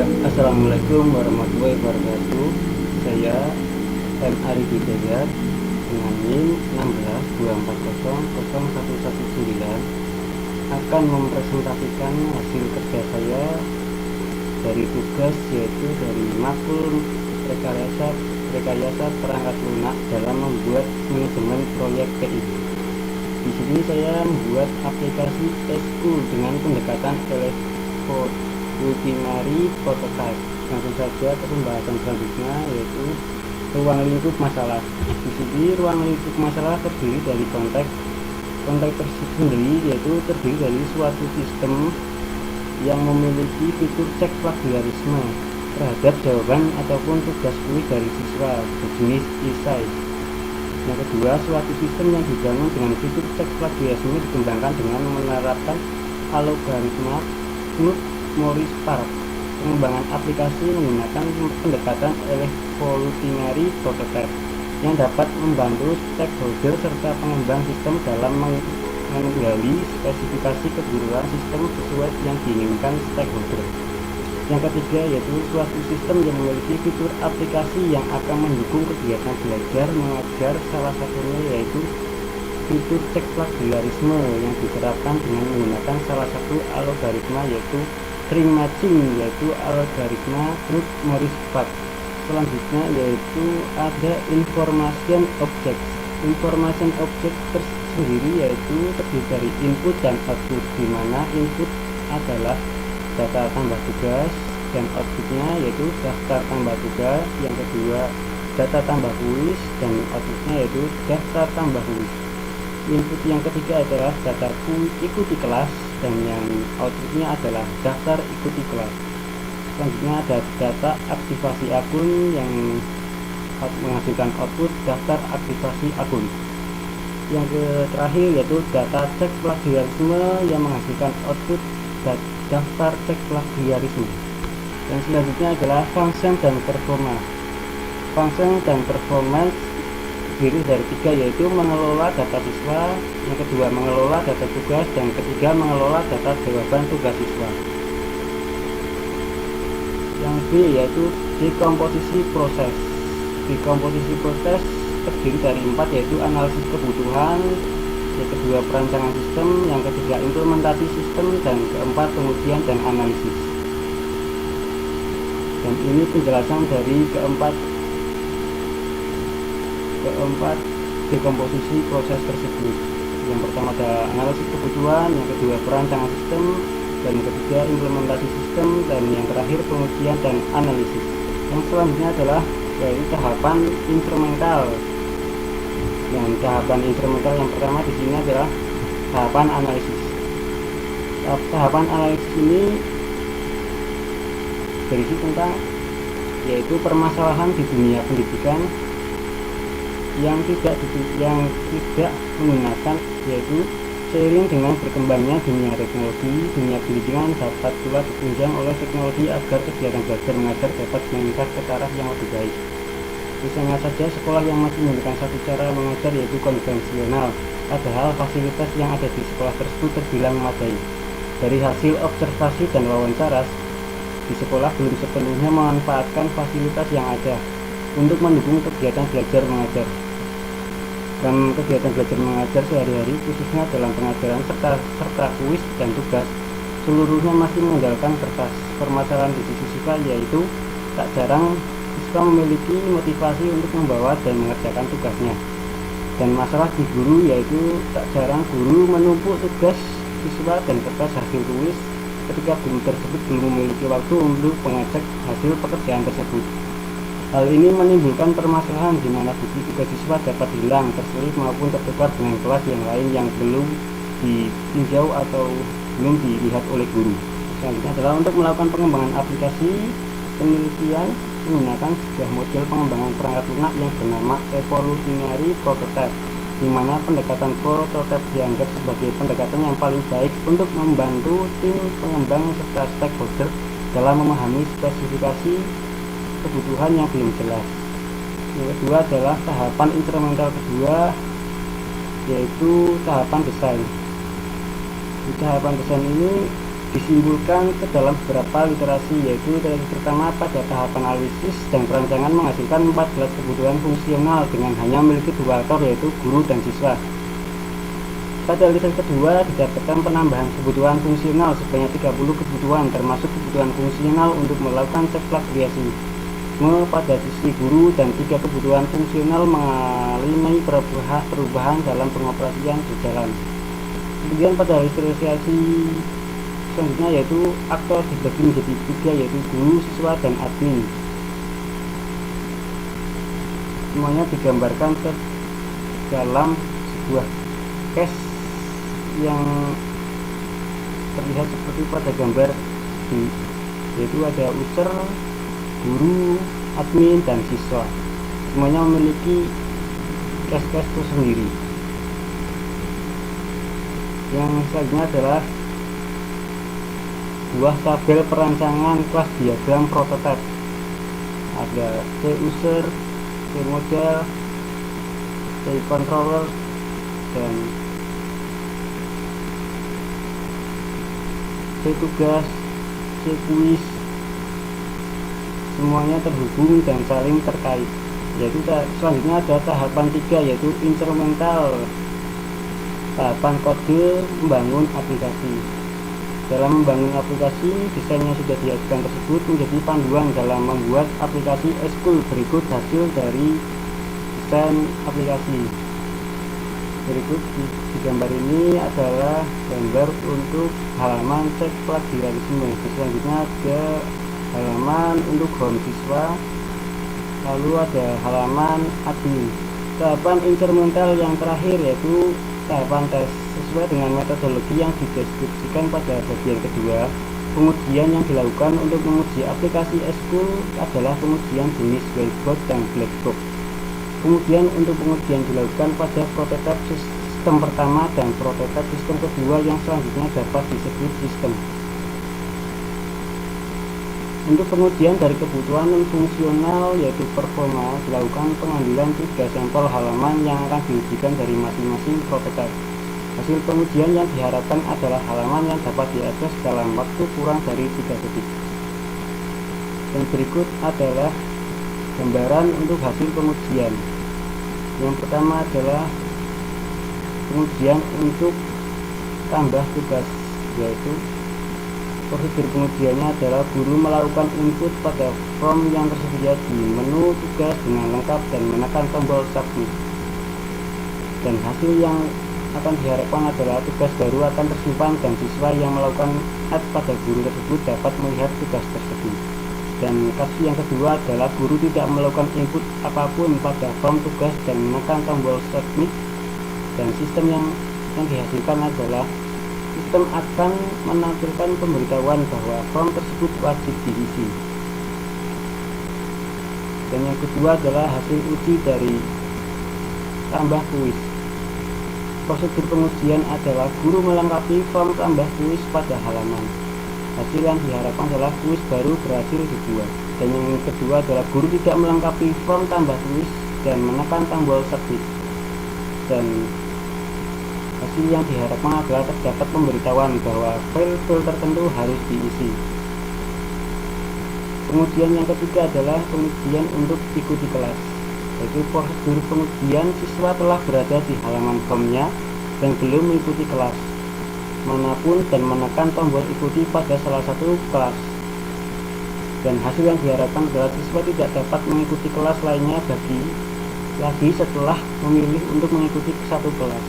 Ya, assalamualaikum warahmatullahi wabarakatuh. Saya M. Arif Hidayat dengan NIM 1624001119 akan mempresentasikan hasil kerja saya dari tugas, yaitu dari makul rekayasa perangkat lunak dalam membuat manajemen proyek TI. Di sini saya membuat aplikasi SQ dengan pendekatan evolutionary prototype. Langsung saja ke pembahasan selanjutnya, yaitu ruang lingkup masalah. Di sini ruang lingkup masalah terdiri dari konteks tersendiri, yaitu terdiri dari suatu sistem yang memiliki fitur cek plagiarisme terhadap jawaban ataupun tugas kuis dari siswa berjenis essay. Yang kedua, suatu sistem yang dibangun dengan fitur cek plagiarisme dikembangkan dengan menerapkan algoritma Knut-Morris-Park. Pengembangan aplikasi menggunakan pendekatan evolutionary prototype yang dapat membantu stakeholder serta pengembang sistem dalam menggali spesifikasi kebutuhan sistem sesuai yang diinginkan stakeholder. Yang ketiga, yaitu suatu sistem yang memiliki fitur aplikasi yang akan mendukung kegiatan belajar mengajar, salah satunya yaitu fitur cek plagiarisme yang diterapkan dengan menggunakan salah satu algoritma, yaitu string matching, yaitu algoritma Knut-Morris-Park. Selanjutnya yaitu ada information object. Information object tersendiri yaitu terdiri dari input dan output, di mana input adalah data tambah tugas dan outputnya yaitu daftar tambah tugas. Yang kedua, data tambah kuis, dan outputnya yaitu daftar tambah kuis. Input yang ketiga adalah data ikuti kelas, dan yang outputnya adalah daftar ikuti kelas. Selanjutnya ada data aktivasi akun yang menghasilkan output daftar aktivasi akun. Yang terakhir yaitu data cek plagiarisme yang menghasilkan output daftar cek plagiarisme. Dan selanjutnya adalah function dan performa. Function dan performance terdiri dari tiga, yaitu mengelola data siswa, yang kedua mengelola data tugas, dan ketiga mengelola data jawaban tugas siswa. Yang B yaitu dekomposisi proses. Dekomposisi proses terdiri dari 4, yaitu analisis kebutuhan, yang kedua perancangan sistem, yang ketiga implementasi sistem, dan keempat pengujian dan analisis. Dan ini penjelasan dari keempat dekomposisi proses tersebut. Yang pertama ada analisis kebutuhan, yang kedua perancangan sistem, dan yang ketiga implementasi sistem, dan yang terakhir pengujian dan analisis. Yang selanjutnya adalah yaitu tahapan instrumental. Dan tahapan instrumental yang pertama di sini adalah tahapan analisis. Tahapan analisis ini berisi tentang yaitu permasalahan di dunia pendidikan yang tidak menggunakan, yaitu seiring dengan berkembangnya dunia teknologi, dunia pendidikan dapat pula ditunjang oleh teknologi agar kegiatan belajar mengajar dapat meningkat ke taraf yang lebih baik. Misalnya saja sekolah yang masih menggunakan satu cara mengajar yaitu konvensional, padahal fasilitas yang ada di sekolah tersebut terbilang memadai. Dari hasil observasi dan wawancara, di sekolah belum sepenuhnya memanfaatkan fasilitas yang ada untuk mendukung kegiatan belajar mengajar. Dan kegiatan belajar mengajar sehari-hari, khususnya dalam pengajaran serta kuis dan tugas, seluruhnya masih mengandalkan kertas. Permasalahan di sisi siswa yaitu tak jarang siswa memiliki motivasi untuk membawa dan mengerjakan tugasnya. Dan masalah di guru yaitu tak jarang guru menumpuk tugas siswa dan kertas hasil kuis ketika guru tersebut belum memiliki waktu untuk mengecek hasil pekerjaan tersebut. Hal ini menimbulkan permasalahan di mana bukti tugas siswa dapat hilang, terselip maupun tertukar dengan kelas yang lain yang belum ditinjau atau belum dilihat oleh guru. Selanjutnya adalah untuk melakukan pengembangan aplikasi penelitian menggunakan sebuah model pengembangan perangkat lunak yang bernama evolutionary prototype, di mana pendekatan prototype dianggap sebagai pendekatan yang paling baik untuk membantu tim pengembang serta stakeholder dalam memahami spesifikasi kebutuhan yang belum jelas. Yang kedua adalah tahapan instrumental kedua, yaitu tahapan desain. Di tahapan desain ini disimpulkan ke dalam beberapa literasi, yaitu pertama pada tahapan analisis dan perancangan menghasilkan 14 kebutuhan fungsional dengan hanya memiliki 2 aktor, yaitu guru dan siswa. Pada literasi kedua didapatkan penambahan kebutuhan fungsional sebanyak 30 kebutuhan, termasuk kebutuhan fungsional untuk melakukan cek plagiasi. Pada sisi guru dan 3 kebutuhan fungsional mengalami perubahan dalam pengoperasian berjalan. Kemudian pada literasi selanjutnya yaitu aktor dibagi menjadi 3, yaitu guru, siswa, dan admin. Semuanya digambarkan ke dalam sebuah case yang terlihat seperti pada gambar ini, yaitu ada user, guru, admin, dan siswa. Semuanya memiliki case-case tersendiri. Yang selanjutnya adalah buah tabel perancangan kelas diagram prototipe. Ada C user, C model, C controller, dan C tugas, C kuis. Semuanya terhubung dan saling terkait. Yaitu selanjutnya ada tahapan 3, yaitu instrumental. Tahapan kode membangun aplikasi. Dalam membangun aplikasi, desain yang sudah diajukan tersebut menjadi panduan dalam membuat aplikasi eskul. Berikut hasil dari desain aplikasi. Berikut di gambar ini adalah gambar untuk halaman cek plagiarisme. Selanjutnya ada halaman untuk home siswa, lalu ada halaman admin. Tahapan instrumental yang terakhir yaitu tahapan tes. Sesuai dengan metodologi yang dideskripsikan pada bagian kedua, pengujian yang dilakukan untuk menguji aplikasi eskul adalah pengujian jenis whiteboard dan blackbox. Kemudian untuk pengujian dilakukan pada prototipe sistem pertama dan prototipe sistem kedua yang selanjutnya dapat disebut sistem. Untuk pengujian dari kebutuhan non-fungsional yaitu performa, dilakukan pengambilan 3 sampel halaman yang akan diujikan dari masing-masing prototipe. Hasil pengujian yang diharapkan adalah halaman yang dapat diakses dalam waktu kurang dari 3 detik. Dan berikut adalah gambaran untuk hasil pengujian. Yang pertama adalah pengujian untuk tambah tugas, yaitu prosedur pengujiannya adalah guru melakukan input pada form yang tersedia di menu tugas dengan lengkap dan menekan tombol submit. Dan hasil yang akan diharapkan adalah tugas baru akan tersimpan dan siswa yang melakukan add pada guru tersebut dapat melihat tugas tersebut. Dan kasus yang kedua adalah guru tidak melakukan input apapun pada form tugas dan menekan tombol submit, dan sistem yang dihasilkan adalah sistem akan menampilkan pemberitahuan bahwa form tersebut wajib diisi. Dan yang kedua adalah hasil uji dari tambah kuis. Prosedur pengujian adalah guru melengkapi form tambah kuis pada halaman. Hasil yang diharapkan adalah kuis baru berhasil dibuat. Dan yang kedua adalah guru tidak melengkapi form tambah kuis dan menekan tombol submit. Dan hasil yang diharapkan adalah terdapat pemberitahuan bahwa file-file tertentu harus diisi. Pengujian yang ketiga adalah pengujian untuk ikuti kelas, yaitu prosedur pengujian siswa telah berada di halaman formnya dan belum mengikuti kelas manapun dan menekan tombol ikuti pada salah satu kelas. Dan hasil yang diharapkan adalah siswa tidak dapat mengikuti kelas lainnya lagi setelah memilih untuk mengikuti satu kelas.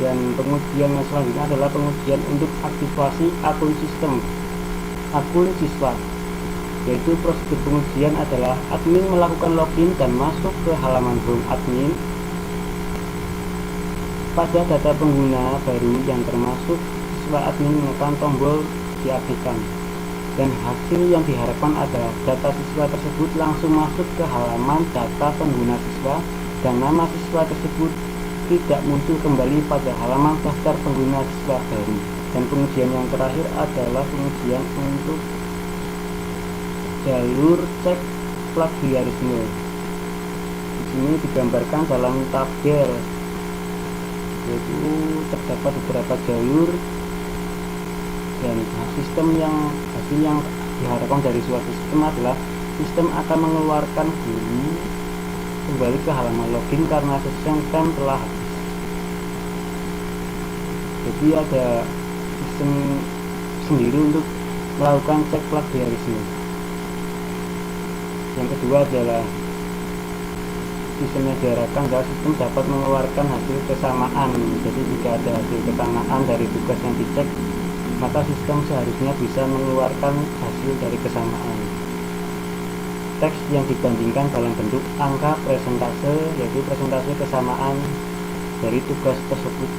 Dan pengujian yang selanjutnya adalah pengujian untuk aktivasi akun siswa, yaitu prosedur pengujian adalah admin melakukan login dan masuk ke halaman home admin pada data pengguna baru yang termasuk siswa admin menekan tombol diaktifkan. Dan hasil yang diharapkan adalah data siswa tersebut langsung masuk ke halaman data pengguna siswa dan nama siswa tersebut tidak muncul kembali pada halaman daftar pengguna siswa baru. Dan pengujian yang terakhir adalah pengujian untuk jalur cek plagiarisme. Di sini digambarkan dalam tabel, yaitu terdapat beberapa jalur Dan hasil yang diharapkan dari suatu sistem adalah sistem akan mengeluarkan guru kembali ke halaman login karena session time telah habis. Jadi ada sistem sendiri untuk melakukan cek plagiarisme. Yang kedua adalah sistemnya diharapkan adalah sistem dapat mengeluarkan hasil kesamaan. Jadi jika ada hasil kesamaan dari tugas yang dicek, maka sistem seharusnya bisa mengeluarkan hasil dari kesamaan. Teks yang dibandingkan dalam bentuk angka presentase, yaitu presentase kesamaan dari tugas tersebut.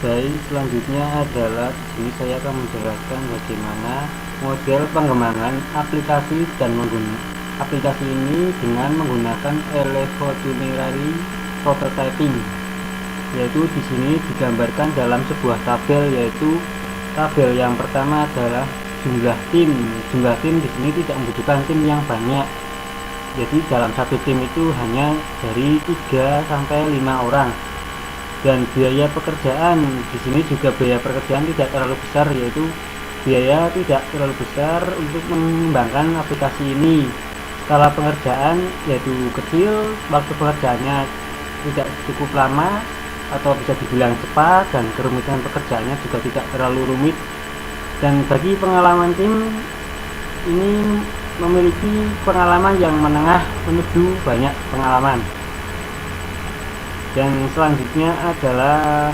Baik, selanjutnya adalah ini saya akan menjelaskan bagaimana model pengembangan aplikasi dan aplikasi ini dengan menggunakan evolutionary prototyping, yaitu di sini digambarkan dalam sebuah tabel, yaitu tabel yang pertama adalah jumlah tim. Jumlah tim di sini tidak membutuhkan tim yang banyak. Jadi dalam satu tim itu hanya dari 3 sampai 5 orang. Dan biaya pekerjaan di sini juga biaya pekerjaan tidak terlalu besar, yaitu biaya tidak terlalu besar untuk mengembangkan aplikasi ini. Skala pengerjaan yaitu kecil, waktu pengerjaannya tidak cukup lama atau bisa dibilang cepat, dan kerumitan pekerjaannya juga tidak terlalu rumit. Dan bagi pengalaman tim ini memiliki pengalaman yang menengah menuju banyak pengalaman. Dan selanjutnya adalah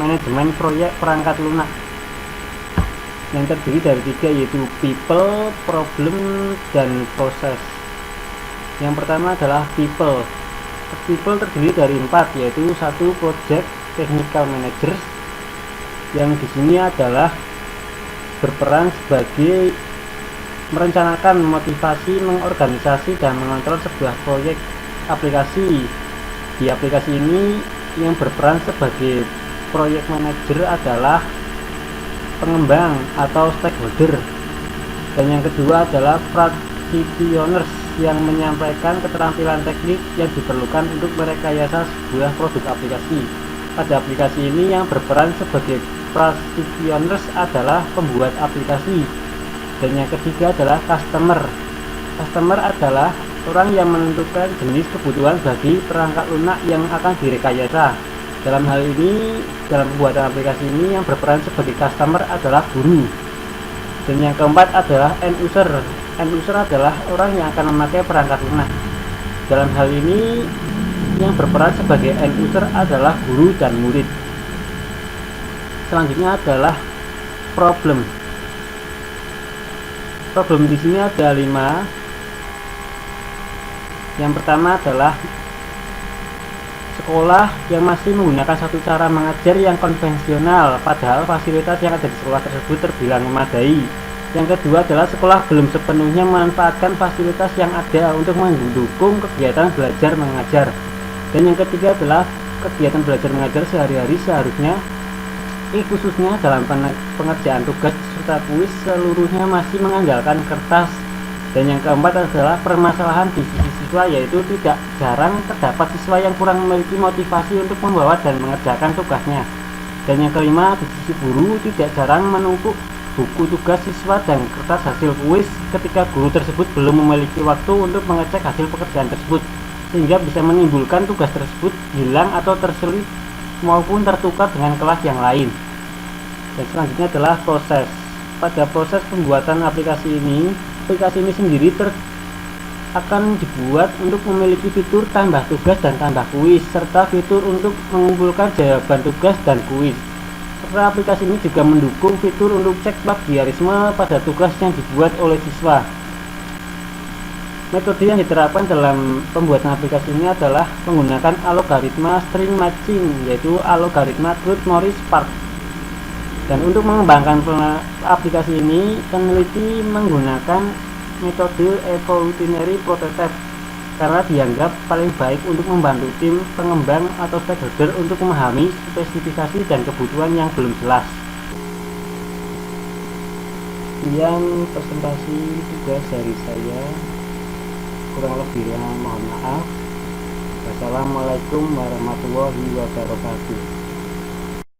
manajemen proyek perangkat lunak yang terdiri dari 3, yaitu people, problem, dan proses. Yang pertama adalah people. People terdiri dari 4, yaitu 1 project technical manager yang di sini adalah berperan sebagai merencanakan, motivasi, mengorganisasi, dan mengontrol sebuah proyek aplikasi. Di aplikasi ini yang berperan sebagai project manager adalah pengembang atau stakeholder. Dan yang kedua adalah practitioners yang menyampaikan keterampilan teknik yang diperlukan untuk merekayasa sebuah produk aplikasi. Pada aplikasi ini yang berperan sebagai practitioners adalah pembuat aplikasi. Dan yang ketiga adalah customer. Customer adalah orang yang menentukan jenis kebutuhan bagi perangkat lunak yang akan direkayasa. Dalam hal ini, dalam pembuatan aplikasi ini yang berperan sebagai customer adalah guru. Dan yang keempat adalah end user. End user adalah orang yang akan memakai perangkat lunak. Dalam hal ini yang berperan sebagai end user adalah guru dan murid. Selanjutnya adalah problem. Problem di sini ada 5. Yang pertama adalah sekolah yang masih menggunakan satu cara mengajar yang konvensional, padahal fasilitas yang ada di sekolah tersebut terbilang memadai. Yang kedua adalah sekolah belum sepenuhnya memanfaatkan fasilitas yang ada untuk mendukung kegiatan belajar mengajar. Dan yang ketiga adalah kegiatan belajar mengajar sehari-hari seharusnya, khususnya dalam pengerjaan tugas serta kuis, seluruhnya masih mengandalkan kertas. Dan yang keempat adalah permasalahan di sisi siswa, yaitu tidak jarang terdapat siswa yang kurang memiliki motivasi untuk membawa dan mengerjakan tugasnya. Dan yang kelima, di sisi guru tidak jarang menumpuk buku tugas siswa dan kertas hasil kuis ketika guru tersebut belum memiliki waktu untuk mengecek hasil pekerjaan tersebut, sehingga bisa menimbulkan tugas tersebut hilang atau terselip maupun tertukar dengan kelas yang lain. Dan selanjutnya adalah proses. Pada proses pembuatan aplikasi ini sendiri akan dibuat untuk memiliki fitur tambah tugas dan tambah kuis, serta fitur untuk mengumpulkan jawaban tugas dan kuis. Serta aplikasi ini juga mendukung fitur untuk cek plagiarisme pada tugas yang dibuat oleh siswa. Metode yang diterapkan dalam pembuatan aplikasi ini adalah menggunakan algoritma string matching, yaitu algoritma Crowd-Morris-Spark. Dan untuk mengembangkan aplikasi ini, peneliti menggunakan metode evolutionary prototype karena dianggap paling baik untuk membantu tim pengembang atau stakeholder untuk memahami spesifikasi dan kebutuhan yang belum jelas. Sekian presentasi tugas dari saya, kurang lebihnya mohon maaf. Wassalamualaikum warahmatullahi wabarakatuh.